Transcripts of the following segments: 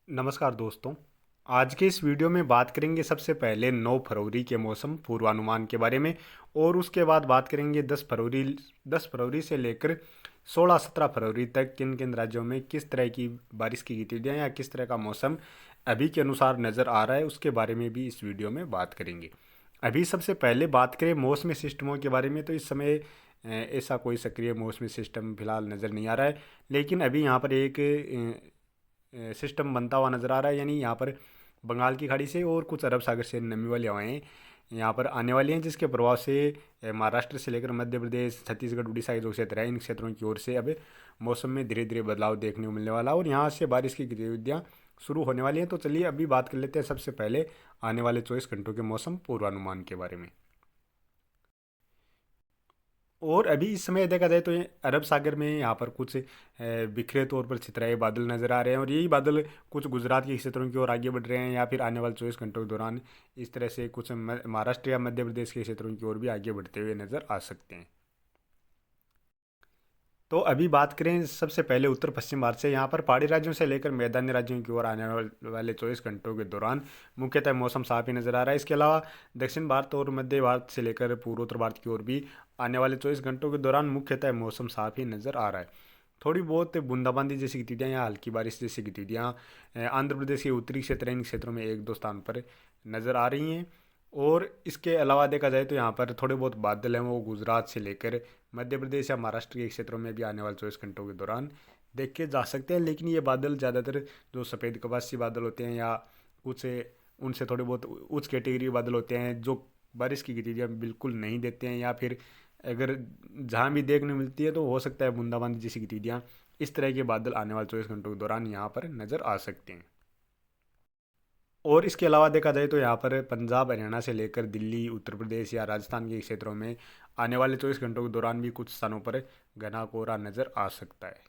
नमस्कार दोस्तों। आज के इस वीडियो में बात करेंगे सबसे पहले 9 फरवरी के मौसम पूर्वानुमान के बारे में। और उसके बाद बात करेंगे 10 फरवरी से लेकर 16-17 फरवरी तक किन किन राज्यों में किस तरह की बारिश की गतिविधियाँ या किस तरह का मौसम अभी के अनुसार नज़र आ रहा है, उसके बारे में भी इस वीडियो में बात करेंगे। अभी सबसे पहले बात करें मौसमी सिस्टमों के बारे में, तो इस समय ऐसा कोई सक्रिय मौसमी सिस्टम फिलहाल नज़र नहीं आ रहा है। लेकिन अभी यहाँ पर एक सिस्टम बनता हुआ नज़र आ रहा है, यानी यहाँ पर बंगाल की खाड़ी से और कुछ अरब सागर से नमी वाली हवाएं यहाँ पर आने वाली हैं, जिसके प्रभाव से महाराष्ट्र से लेकर मध्य प्रदेश, छत्तीसगढ़, उड़ीसा के जो क्षेत्र है, इन क्षेत्रों की ओर से अब मौसम में धीरे धीरे बदलाव देखने को मिलने वाला है और यहाँ से बारिश की गतिविधियाँ शुरू होने वाली हैं। तो चलिए अभी बात कर लेते हैं सबसे पहले आने वाले 24 घंटों के मौसम पूर्वानुमान के बारे में। और अभी इस समय देखा जाए तो ये अरब सागर में यहाँ पर कुछ बिखरे तौर पर छितराए बादल नज़र आ रहे हैं और यही बादल कुछ गुजरात के क्षेत्रों की ओर आगे बढ़ रहे हैं या फिर आने वाले 24 घंटों के दौरान इस तरह से कुछ महाराष्ट्र या मध्य प्रदेश के क्षेत्रों की ओर भी आगे बढ़ते हुए नज़र आ सकते हैं। तो अभी बात करें सबसे पहले उत्तर पश्चिम भारत से, यहाँ पर पहाड़ी राज्यों से लेकर मैदानी राज्यों की ओर आने वाले 24 घंटों के दौरान मुख्यतः मौसम साफ ही नज़र आ रहा है। इसके अलावा दक्षिण भारत और मध्य भारत से लेकर पूर्वोत्तर भारत की ओर भी आने वाले 24 घंटों के दौरान मुख्यतः मौसम साफ ही नज़र आ रहा है। थोड़ी बहुत बूंदाबांदी जैसी गतिविधियाँ या हल्की बारिश जैसी गतिविधियाँ आंध्र प्रदेश के उत्तरी क्षेत्र, इन क्षेत्रों में एक दो स्थान पर नज़र आ रही हैं। और इसके अलावा देखा जाए तो यहाँ पर थोड़े बहुत बादल हैं, वो गुजरात से लेकर मध्य प्रदेश या महाराष्ट्र के क्षेत्रों में भी आने वाले 24 घंटों के दौरान देखे जा सकते हैं। लेकिन ये बादल ज़्यादातर जो सफ़ेद कपासी बादल होते हैं या कुछ उनसे थोड़े बहुत उच्च कैटेगरी बादल होते हैं, जो बारिश की गतिविधियाँ बिल्कुल नहीं देते हैं, या फिर अगर जहाँ भी देखने मिलती है तो हो सकता है बूंदाबांदी जैसी गतिविधियाँ, इस तरह के बादल आने वाले 24 घंटों के दौरान यहाँ पर नज़र आ सकते हैं। और इसके अलावा देखा जाए तो यहाँ पर पंजाब, हरियाणा से लेकर दिल्ली, उत्तर प्रदेश या राजस्थान के क्षेत्रों में आने वाले 24 घंटों के दौरान भी कुछ स्थानों पर घना कोहरा नज़र आ सकता है।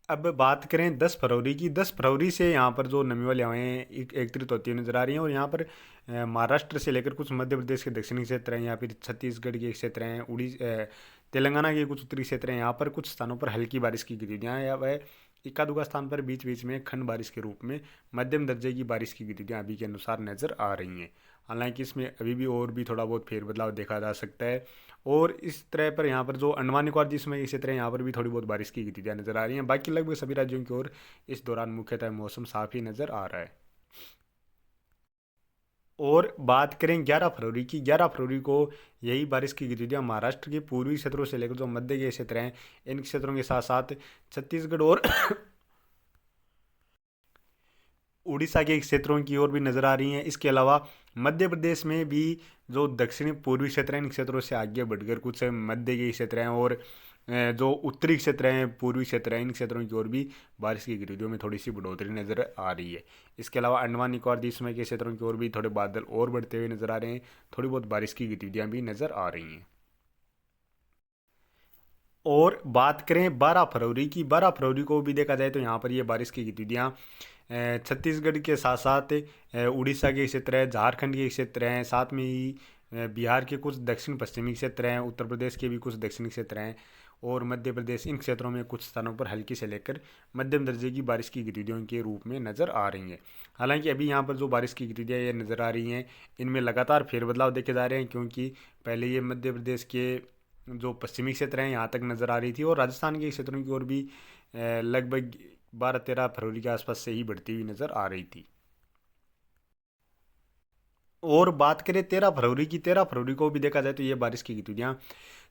अब बात करें 10 फरवरी की। 10 फरवरी से यहाँ पर जो नमी वाली हवाएं एकत्रित होती हुई नजर आ रही हैं और यहाँ पर महाराष्ट्र से लेकर कुछ मध्य प्रदेश के दक्षिणी क्षेत्र हैं या फिर छत्तीसगढ़ के क्षेत्र हैं, तेलंगाना के कुछ उत्तरी क्षेत्र हैं, यहाँ पर कुछ स्थानों पर हल्की बारिश की गतिविधियाँ या वह इक्का दुक्का स्थान पर बीच बीच में खंड बारिश के रूप में मध्यम दर्जे की बारिश की गतिविधियाँ अभी के अनुसार नज़र आ रही हैं। हालांकि इसमें अभी भी और भी थोड़ा बहुत फेरबदलाव देखा जा सकता है। और इस तरह पर यहाँ पर जो अंडमान निकोबार जिसमें इसी तरह यहाँ पर भी थोड़ी बहुत बारिश की गतिविधियाँ नजर आ रही हैं। बाकी लगभग सभी राज्यों की ओर इस दौरान मुख्यतः मौसम साफ ही नजर आ रहा है। और बात करें 11 फरवरी की। 11 फरवरी को यही बारिश की गतिविधियाँ महाराष्ट्र के पूर्वी क्षेत्रों से लेकर जो मध्य के क्षेत्र हैं, इन क्षेत्रों के साथ साथ छत्तीसगढ़ और उड़ीसा के क्षेत्रों की ओर भी नज़र आ रही हैं। इसके अलावा मध्य प्रदेश में भी जो दक्षिणी पूर्वी क्षेत्र हैं, इन क्षेत्रों से आगे बढ़कर कुछ मध्य के क्षेत्र हैं और जो उत्तरी क्षेत्र हैं, पूर्वी क्षेत्र हैं, इन क्षेत्रों की ओर भी बारिश की गतिविधियों में थोड़ी सी बढ़ोतरी नज़र आ रही है। इसके अलावा अंडमान निकोबार द्वीप के क्षेत्रों की ओर भी थोड़े बादल और बढ़ते हुए नज़र आ रहे हैं, थोड़ी बहुत बारिश की गतिविधियाँ भी नज़र आ रही हैं। और बात करें 12 फरवरी की। 12 फरवरी को भी देखा जाए तो यहाँ पर ये बारिश की गतिविधियाँ छत्तीसगढ़ के साथ साथ उड़ीसा के क्षेत्र है, झारखंड के क्षेत्र हैं, साथ में ही बिहार के कुछ दक्षिण पश्चिमी क्षेत्र हैं, उत्तर प्रदेश के भी कुछ दक्षिणी क्षेत्र हैं और मध्य प्रदेश, इन क्षेत्रों में कुछ स्थानों पर हल्की से लेकर मध्यम दर्जे की बारिश की गतिविधियों के रूप में नज़र आ रही हैं। हालांकि अभी यहाँ पर जो बारिश की गतिविधियाँ ये नज़र आ रही हैं, इनमें लगातार फेरबदलाव देखे जा रहे हैं, क्योंकि पहले ये मध्य प्रदेश के जो पश्चिमी क्षेत्र हैं यहाँ तक नज़र आ रही थी और राजस्थान के क्षेत्रों की ओर भी लगभग 12-13 फरवरी के आसपास से ही बढ़ती हुई नज़र आ रही थी। और बात करें 13 फरवरी की। 13 फरवरी को भी देखा जाए तो ये बारिश की गतिविधियाँ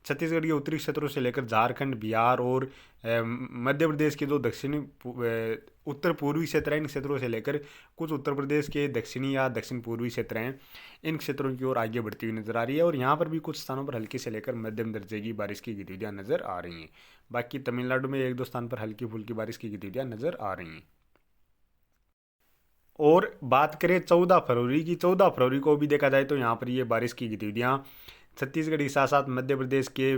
छत्तीसगढ़ के उत्तरी क्षेत्रों से लेकर झारखंड, बिहार और मध्य प्रदेश के जो उत्तर पूर्वी क्षेत्र हैं, इन क्षेत्रों से लेकर कुछ उत्तर प्रदेश के दक्षिणी या दक्षिण पूर्वी क्षेत्र हैं, इन क्षेत्रों की ओर आगे बढ़ती हुई नजर आ रही है और यहाँ पर भी कुछ स्थानों पर हल्की से लेकर मध्यम दर्जे की बारिश की गतिविधियाँ नजर आ रही हैं। बाकी तमिलनाडु में एक दो स्थान पर हल्की फुल्की बारिश की गतिविधियाँ नजर आ रही हैं। और बात करें 14 फरवरी की। 14 फरवरी को भी देखा जाए तो यहाँ पर ये बारिश की गतिविधियाँ छत्तीसगढ़ के साथ साथ मध्य प्रदेश के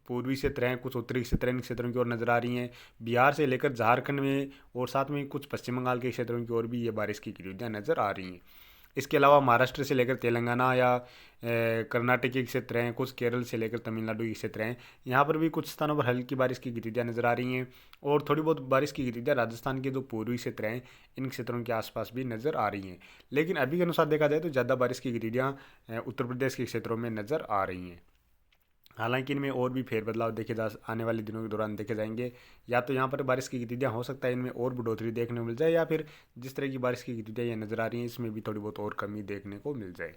पूर्वी क्षेत्र हैं, कुछ उत्तरी क्षेत्र हैं, इन क्षेत्रों की ओर नज़र आ रही हैं। बिहार से लेकर झारखंड में और साथ में कुछ पश्चिम बंगाल के क्षेत्रों की ओर भी ये बारिश की गतिविधियाँ नज़र आ रही हैं। इसके अलावा महाराष्ट्र से लेकर तेलंगाना या कर्नाटक के क्षेत्र हैं, कुछ केरल से लेकर तमिलनाडु के क्षेत्र हैं, यहाँ पर भी कुछ स्थानों पर हल्की बारिश की गतिविधियाँ नज़र आ रही हैं। और थोड़ी बहुत बारिश की गतिविधियाँ राजस्थान के जो पूर्वी क्षेत्र हैं इन क्षेत्रों के आसपास भी नज़र आ रही हैं। लेकिन अभी के अनुसार देखा जाए तो ज़्यादा बारिश की गतिविधियाँ उत्तर प्रदेश के क्षेत्रों में नज़र आ रही हैं। हालांकि इनमें और भी फेरबदलाव देखे जा आने वाले दिनों के दौरान देखे जाएंगे। या तो यहाँ पर बारिश की गतिविधियाँ हो सकता है इनमें और बढ़ोतरी देखने को मिल जाए, या फिर जिस तरह की बारिश की गतिविधियाँ ये नज़र आ रही हैं इसमें भी थोड़ी बहुत और कमी देखने को मिल जाए।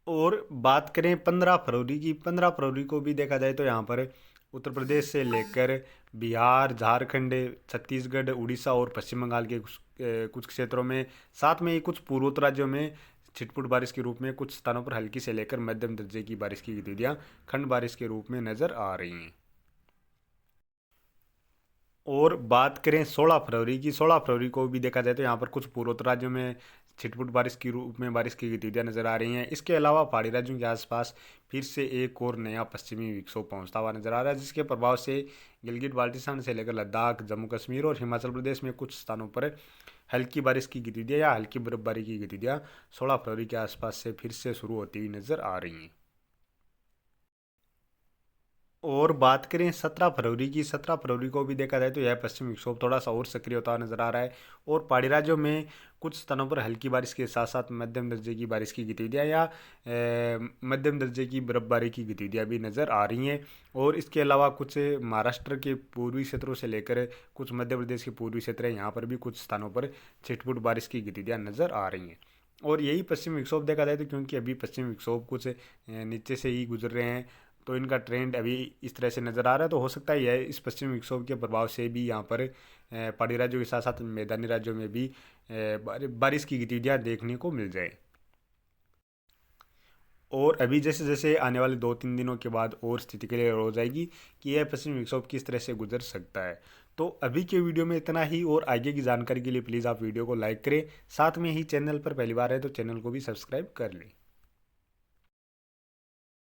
और बात करें 15 फरवरी की, 15 फरवरी को भी देखा जाए तो यहाँ पर उत्तर प्रदेश से लेकर बिहार, झारखंड, छत्तीसगढ़, उड़ीसा और पश्चिम बंगाल के कुछ क्षेत्रों में, साथ में ही कुछ पूर्वोत्तर राज्यों में छिटपुट बारिश के रूप में कुछ स्थानों पर हल्की से लेकर मध्यम दर्जे की बारिश की गतिविधियाँ खंड बारिश के रूप में नज़र आ रही हैं। और बात करें 16 फरवरी की, 16 फरवरी को भी देखा जाए तो यहाँ पर कुछ पूर्वोत्तर राज्यों में छिटपुट बारिश के रूप में बारिश की गतिविधियाँ नजर आ रही हैं। इसके अलावा पहाड़ी राज्यों के आसपास फिर से एक और नया पश्चिमी विक्षोभ पहुंचता हुआ नजर आ रहा है, जिसके प्रभाव से गिलगित बाल्टिस्तान से लेकर लद्दाख, जम्मू कश्मीर और हिमाचल प्रदेश में कुछ स्थानों पर हल्की बारिश की गतिविधियाँ या हल्की बर्फबारी की गतिविधियाँ 16 फरवरी के आसपास से फिर से शुरू होती हुई नजर आ रही हैं। और बात करें 17 फरवरी की, 17 फरवरी को भी देखा जाए तो यह पश्चिमी विक्षोभ थोड़ा सा और सक्रिय होता हुआ नजर आ रहा है और पहाड़ी राज्यों में कुछ स्थानों पर हल्की बारिश के साथ साथ मध्यम दर्जे की बारिश की गतिविधियाँ या मध्यम दर्जे की बर्फबारी की गतिविधियाँ भी नज़र आ रही हैं। और इसके अलावा कुछ महाराष्ट्र के पूर्वी क्षेत्रों से लेकर कुछ मध्य प्रदेश के पूर्वी क्षेत्र हैं, यहाँ पर भी कुछ स्थानों पर छिटपुट बारिश की गतिविधियाँ नज़र आ रही हैं। और यही पश्चिमी विक्षोभ देखा जाए तो क्योंकि अभी पश्चिमी विक्षोभ कुछ नीचे से ही गुजर रहे हैं, तो इनका ट्रेंड अभी इस तरह से नज़र आ रहा है। तो हो सकता है यह इस पश्चिमी विक्षोभ के प्रभाव से भी यहाँ पर पहाड़ी राज्यों के साथ साथ मैदानी राज्यों में भी बारिश की गतिविधियाँ देखने को मिल जाए। और अभी जैसे जैसे आने वाले 2-3 दिनों के बाद और स्थिति क्लियर हो जाएगी कि यह पश्चिमी विक्षोभ किस तरह से गुजर सकता है। तो अभी के वीडियो में इतना ही, और आगे की जानकारी के लिए प्लीज़ आप वीडियो को लाइक करें, साथ में ही चैनल पर पहली बार है तो चैनल को भी सब्सक्राइब कर लें।